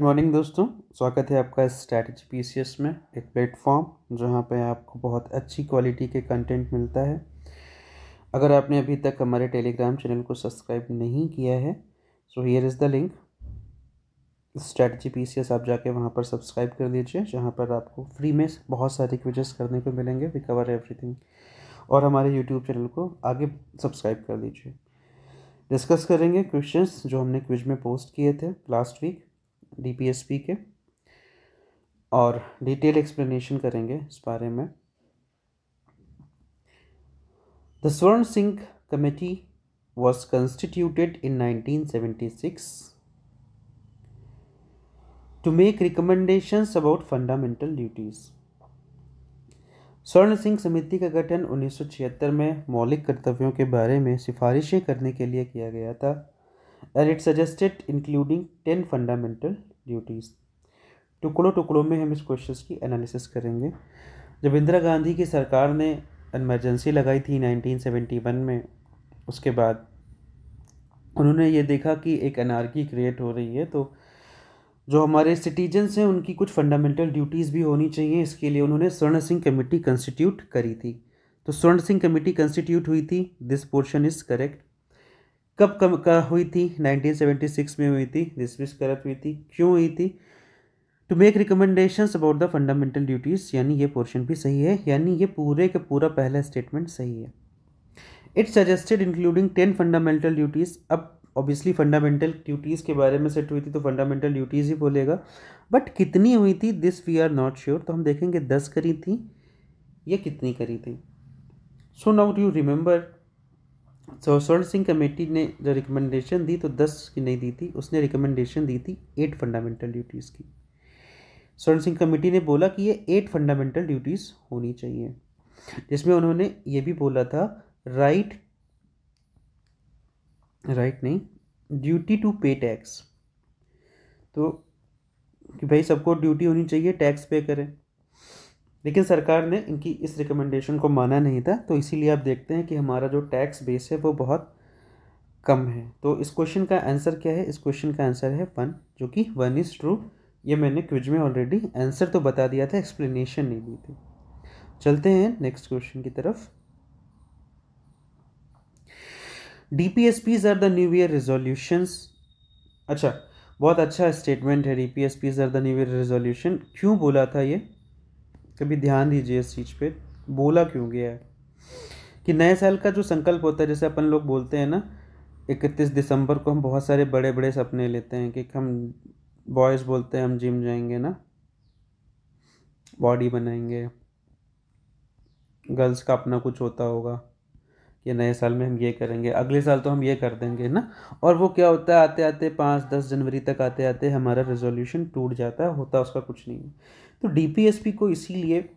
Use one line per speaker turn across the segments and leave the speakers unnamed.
Morning दोस्तों, स्वागत है आपका स्ट्रैटेजी पीसीएस में, एक प्लेटफॉर्म जहां पे आपको बहुत अच्छी क्वालिटी के कंटेंट मिलता है। अगर आपने अभी तक हमारे टेलीग्राम चैनल को सब्सक्राइब नहीं किया है, so here is the link strategy PCS. आप जाके वहां पर सब्सक्राइब कर दीजिए, जहां पर आपको फ्री में बहुत सारे क्विजेस करने को मिलेंगे। We cover everything. और हमारे यूट्यूब चैनल को आगे सब्सक्राइब कर दीजिए। डिस्कस करेंगे क्वेश्चंस जो हमने क्विज में पोस्ट किए थे लास्ट वीक डीपीएसपी के, और डिटेल एक्सप्लेनेशन करेंगे इस बारे में। द स्वर्ण Singh committee was constituted in 1976 to make recommendations about fundamental duties. स्वर्ण सिंह समिति का गठन 1976 में मौलिक कर्तव्यों के बारे में सिफारिशें करने के लिए किया गया था, and it suggested including 10 fundamental duties. टुकड़ों टुकड़ों में हम इस क्वेश्चन की एनालिसिस करेंगे। जब इंदिरा गांधी की सरकार ने इमरजेंसी लगाई थी 1971 में, उसके बाद उन्होंने ये देखा कि एक एनार्की क्रिएट हो रही है, तो जो हमारे सिटीजन्स हैं उनकी कुछ फंडामेंटल ड्यूटीज़ भी होनी चाहिए। इसके लिए उन्होंने स्वर्ण सिंह कमेटी कंस्टिट्यूट करी थी। तो स्वर्ण सिंह कमेटी कंस्टिट्यूट हुई थी, दिस पोर्शन इज़ करेक्ट। कब हुई थी? 1976 में हुई थी, दिस भी करेक्ट हुई थी। क्यों हुई थी? To make recommendations about the fundamental duties, यानी ये पोर्शन भी सही है, यानी ये पूरे का पूरा पहला स्टेटमेंट सही है। It suggested including 10 fundamental duties. अब ऑब्वियसली फंडामेंटल ड्यूटीज़ के बारे में सेट हुई थी तो फंडामेंटल ड्यूटीज़ ही बोलेगा, बट कितनी हुई थी this we are not sure. तो हम देखेंगे 10 करी थी या कितनी करी थी। So now do you remember, स्वर्ण सिंह कमेटी ने जो रिकमेंडेशन दी तो 10 की नहीं दी थी, उसने रिकमेंडेशन दी थी 8 फंडामेंटल ड्यूटीज़ की। स्वर्ण सिंह कमेटी ने बोला कि ये 8 फंडामेंटल ड्यूटीज़ होनी चाहिए, जिसमें उन्होंने ये भी बोला था राइट नहीं, ड्यूटी टू पे टैक्स। तो कि भाई सबको ड्यूटी होनी चाहिए, टैक्स पे करें। लेकिन सरकार ने इनकी इस रिकमेंडेशन को माना नहीं था, तो इसीलिए आप देखते हैं कि हमारा जो टैक्स बेस है वो बहुत कम है। तो इस क्वेश्चन का आंसर क्या है? इस क्वेश्चन का आंसर है 1, जो कि 1 इज़ ट्रू। ये मैंने क्विज में ऑलरेडी आंसर तो बता दिया था, एक्सप्लेनेशन नहीं दी थी। चलते हैं नेक्स्ट क्वेश्चन की तरफ। DPSPs are the new year resolutions. अच्छा, बहुत अच्छा स्टेटमेंट है, DPSPs are the new year resolution. क्यों बोला था ये? कभी ध्यान दीजिए इस चीज़ पे, बोला क्यों गया है कि नए साल का जो संकल्प होता है, जैसे अपन लोग बोलते हैं ना 31 दिसंबर को हम बहुत सारे बड़े बड़े सपने लेते हैं कि हम बॉयज़ बोलते हैं हम जिम जाएंगे ना, बॉडी बनाएंगे। गर्ल्स का अपना कुछ होता होगा कि नए साल में हम ये करेंगे, अगले साल तो हम ये कर देंगे ना। और वो क्या होता है, आते आते 5-10 जनवरी तक आते आते हमारा रेजोल्यूशन टूट जाता है, होता उसका कुछ नहीं है। तो DPSP को इसीलिए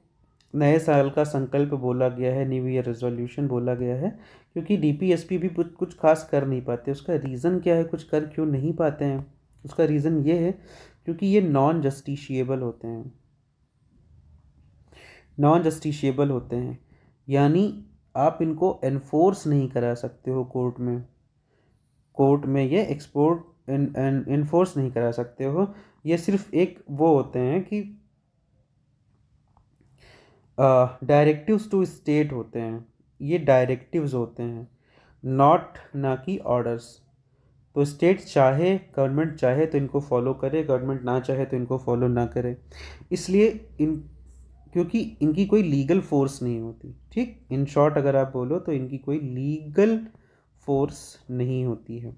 नए साल का संकल्प बोला गया है, न्यू ईयर रेजोल्यूशन बोला गया है, क्योंकि DPSP भी कुछ खास कर नहीं पाते। उसका रीज़न क्या है, कुछ कर क्यों नहीं पाते हैं? उसका रीज़न ये है क्योंकि ये नॉन जस्टिशिएबल होते हैं। नॉन जस्टिशिएबल होते हैं यानी आप इनको एनफोर्स नहीं करा सकते हो कोर्ट में ये इन्फोर्स नहीं करा सकते हो। ये सिर्फ एक वो होते हैं कि डायरेक्टिव्स टू स्टेट होते हैं, ये डायरेक्टिव्स होते हैं, नॉट ना कि ऑर्डर्स। तो स्टेट चाहे, गवर्नमेंट चाहे तो इनको फॉलो करे, गवर्नमेंट ना चाहे तो इनको फॉलो ना करे। इसलिए क्योंकि इनकी कोई लीगल फोर्स नहीं होती। ठीक, इन शॉर्ट अगर आप बोलो तो इनकी कोई लीगल फोर्स नहीं होती है,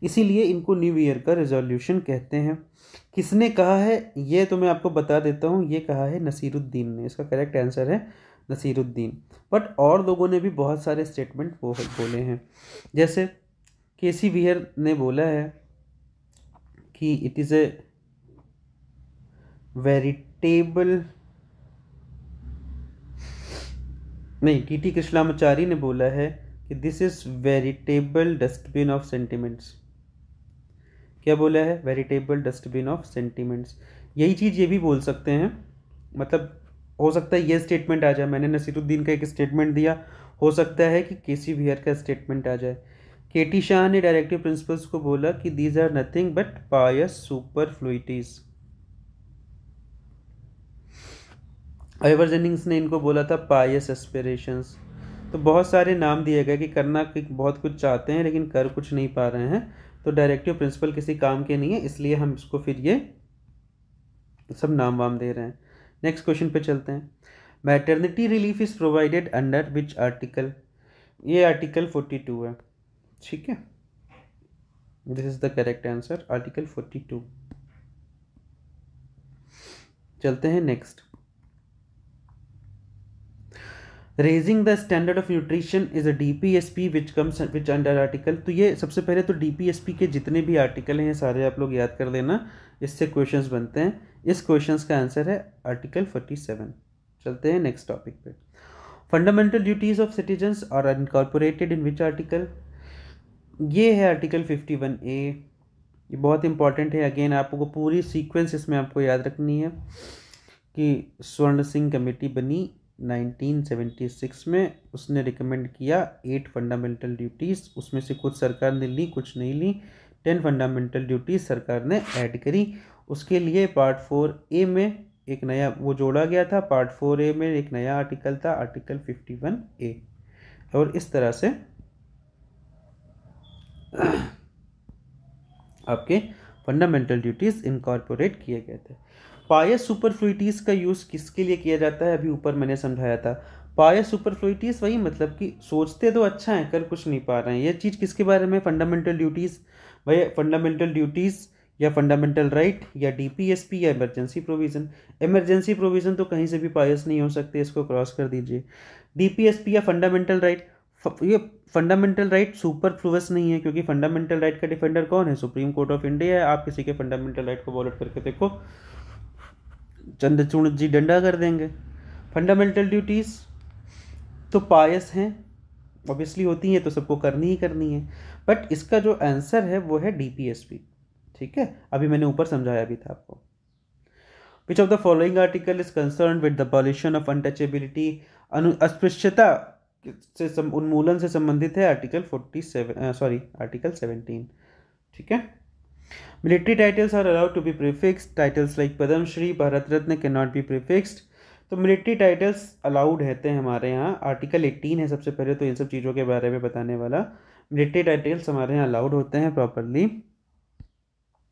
इसीलिए इनको न्यू ईयर का रेजोल्यूशन कहते हैं। किसने कहा है ये तो मैं आपको बता देता हूँ, ये कहा है नसीरुद्दीन ने। इसका करेक्ट आंसर है नसीरुद्दीन। बट और लोगों ने भी बहुत सारे स्टेटमेंट बोले हैं, जैसे केसी वियर ने बोला है कि इट इज़ ए वेरिटेबल, नहीं, टीटी कृष्णामाचारी ने बोला है कि this is veritable dustbin of sentiments. क्या बोला है? Veritable dustbin of sentiments. यही चीज़ ये भी बोल सकते हैं, मतलब हो सकता है ये स्टेटमेंट आ जाए। मैंने नसीरुद्दीन का एक स्टेटमेंट दिया, हो सकता है कि केसी वियर का स्टेटमेंट आ जाए। केटी शाह ने डायरेक्टिव प्रिंसिपल्स को बोला कि these are nothing but pious superfluities. Ivor Jennings ने इनको बोला था पायस एस्पिरेशंस। तो बहुत सारे नाम दिए गए कि करना कि बहुत कुछ चाहते हैं लेकिन कर कुछ नहीं पा रहे हैं, तो डायरेक्टिव प्रिंसिपल किसी काम के नहीं है, इसलिए हम इसको फिर ये सब नाम वाम दे रहे हैं। नेक्स्ट क्वेश्चन पे चलते हैं। Maternity relief is provided under which article? ये आर्टिकल 42 है, ठीक है, this is the correct answer, article 42। चलते हैं next. Raising the standard of nutrition is a DPSP which comes which under article. तो ये सबसे पहले तो डीपीएसपी के जितने भी आर्टिकल हैं सारे आप लोग याद कर लेना, इससे क्वेश्चंस बनते हैं। इस क्वेश्चंस का आंसर है आर्टिकल 47। चलते हैं नेक्स्ट टॉपिक पे। Fundamental duties of citizens are incorporated in which article? ये है आर्टिकल 51A। ये बहुत इंपॉर्टेंट है, अगेन आपको पूरी सीक्वेंस इसमें आपको याद रखनी है कि स्वर्ण सिंह कमेटी बनी 1976 में, उसने रिकमेंड किया 8 फंडामेंटल ड्यूटीज़, उसमें से कुछ सरकार ने ली कुछ नहीं ली। 10 फंडामेंटल ड्यूटीज़ सरकार ने ऐड करी। उसके लिए पार्ट 4A में एक नया वो जोड़ा गया था, पार्ट 4A में एक नया आर्टिकल था, आर्टिकल 51A, और इस तरह से आपके फंडामेंटल ड्यूटीज़ इनकॉर्पोरेट किए गए थे। पायस सुपरफ्लुइटीज़ का यूज़ किसके लिए किया जाता है? अभी ऊपर मैंने समझाया था। पायस सुपरफ्लुइटीज़ वही मतलब कि सोचते तो अच्छा है कर कुछ नहीं पा रहे हैं। ये चीज़ किसके बारे में? Fundamental duties. भाई फंडामेंटल ड्यूटीज़ या फंडामेंटल राइट या डीपीएसपी या इमरजेंसी प्रोविज़न। इमरजेंसी प्रोविज़न तो कहीं से भी पायस नहीं हो सकते, इसको क्रॉस कर दीजिए। डीपीएसपी या फंडामेंटल राइट, ये फंडामेंटल राइट सुपरफ्लुअस नहीं है, क्योंकि फंडामेंटल राइट का डिफेंडर कौन है? सुप्रीम कोर्ट ऑफ इंडिया है। आप किसी के फंडामेंटल राइट को वॉलेट करके देखो, चंद्रचूड़ जी डंडा कर देंगे। फंडामेंटल ड्यूटीज़ तो पायस हैं, ऑब्वियसली होती हैं तो सबको करनी ही करनी है, बट इसका जो आंसर है वो है डीपीएसपी, ठीक है, अभी मैंने ऊपर समझाया भी था आपको। Which of the following article is concern with the abolition of untouchability? अस्पृश्यता से उन्मूलन से संबंधित है आर्टिकल 17, ठीक है। Military titles are allowed to be prefixed, titles like Padma Shri, Bharat Ratna can not be prefixed. तो मिलिट्री टाइटल्स अलाउड रहते हैं हमारे यहाँ, आर्टिकल 18 है सबसे पहले तो इन सब चीज़ों के बारे में बताने वाला। मिलिट्री टाइटल्स हमारे यहाँ अलाउड होते हैं प्रॉपरली।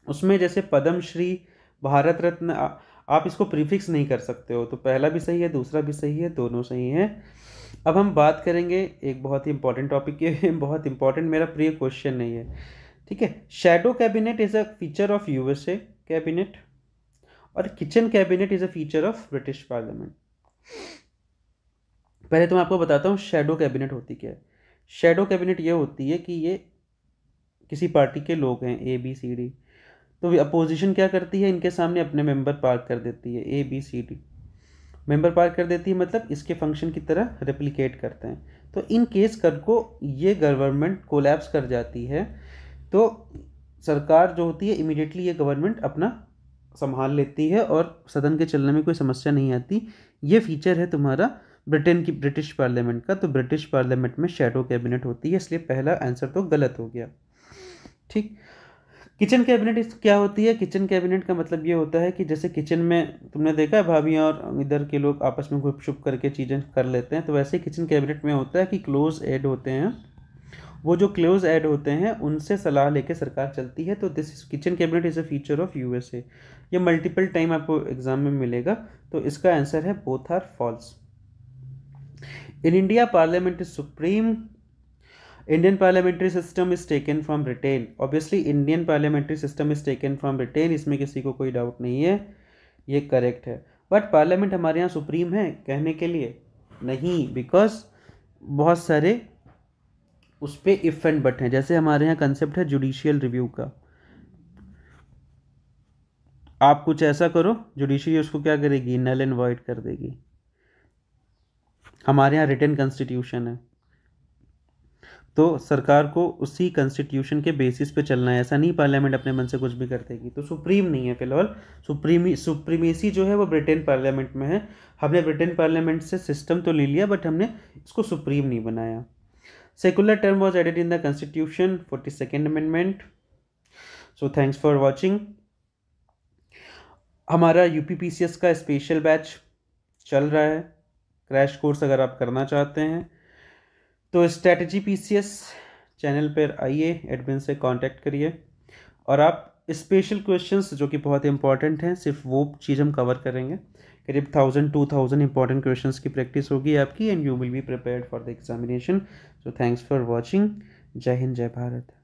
उसमें जैसे पद्म श्री, भारत रत्न, आप इसको प्रीफिक्स नहीं कर सकते हो, तो पहला भी सही है दूसरा भी सही है, दोनों सही हैं। अब हम बात करेंगे एक बहुत ही इंपॉर्टेंट टॉपिक के, बहुत इंपॉर्टेंट, मेरा प्रिय क्वेश्चन नहीं है, ठीक है। Shadow cabinet is a feature of USA cabinet और kitchen cabinet is a feature of British parliament. पहले तो मैं आपको बताता हूँ शैडो कैबिनेट होती क्या है। शैडो कैबिनेट ये होती है कि ये किसी पार्टी के लोग हैं ABCD, तो अपोजिशन क्या करती है, इनके सामने अपने मेंबर पार्क कर देती है, ABCD मेंबर पार्क कर देती है, मतलब इसके फंक्शन की तरह रेप्लिकेट करते हैं। तो इन केस कर को ये गवर्नमेंट कोलैप्स कर जाती है, तो सरकार जो होती है इमीडिएटली ये गवर्नमेंट अपना संभाल लेती है और सदन के चलने में कोई समस्या नहीं आती। ये फीचर है तुम्हारा ब्रिटेन की ब्रिटिश पार्लियामेंट का, तो ब्रिटिश पार्लियामेंट में शैडो कैबिनेट होती है, इसलिए पहला आंसर तो गलत हो गया, ठीक। किचन कैबिनेट क्या होती है? किचन कैबिनेट का मतलब ये होता है कि जैसे किचन में तुमने देखा है भाभियाँ और इधर के लोग आपस में गुप शुप करके चीज़ें कर लेते हैं, तो वैसे किचन कैबिनेट में होता है कि क्लोज ऐड होते हैं, वो जो क्लोज ऐड होते हैं उनसे सलाह लेके सरकार चलती है। तो this kitchen cabinet is a feature of USA. ये मल्टीपल टाइम आपको एग्जाम में मिलेगा, तो इसका आंसर है both are false. In India parliament is supreme, Indian parliamentary system is taken from Britain. Obviously Indian parliamentary system is taken from Britain, इसमें किसी को कोई डाउट नहीं है, ये करेक्ट है। बट पार्लियामेंट हमारे यहाँ सुप्रीम है कहने के लिए नहीं, बिकॉज बहुत सारे उस पर इफ एंड बट हैं। जैसे हमारे यहाँ कंसेप्ट है जुडिशियल रिव्यू का, आप कुछ ऐसा करो जुडिशरी उसको क्या करेगी, नल एंड वॉइड कर देगी। हमारे यहाँ रिटन कॉन्स्टिट्यूशन है, तो सरकार को उसी कॉन्स्टिट्यूशन के बेसिस पे चलना है, ऐसा नहीं पार्लियामेंट अपने मन से कुछ भी कर देगी। तो सुप्रीम नहीं है फिलहाल, सुप्रीमेसी जो है वो ब्रिटेन पार्लियामेंट में है। हमने ब्रिटेन पार्लियामेंट से सिस्टम तो ले लिया, बट हमने इसको सुप्रीम नहीं बनाया। Secular term was added in the Constitution, 42nd Amendment. So thanks for watching. हमारा यूपीपीसीएस का स्पेशल बैच चल रहा है, क्रैश कोर्स अगर आप करना चाहते हैं तो स्ट्रैटेजी पीसीएस चैनल पर आइए, एडमिन से कांटेक्ट करिए और आप स्पेशल क्वेश्चंस जो कि बहुत इंपॉर्टेंट हैं, सिर्फ वो चीज़ हम कवर करेंगे। करीब 1000-2000 इंपॉर्टेंट क्वेश्चंस की प्रैक्टिस होगी आपकी and you will be prepared for the examination. So thanks for watching. जय हिंद, जय भारत।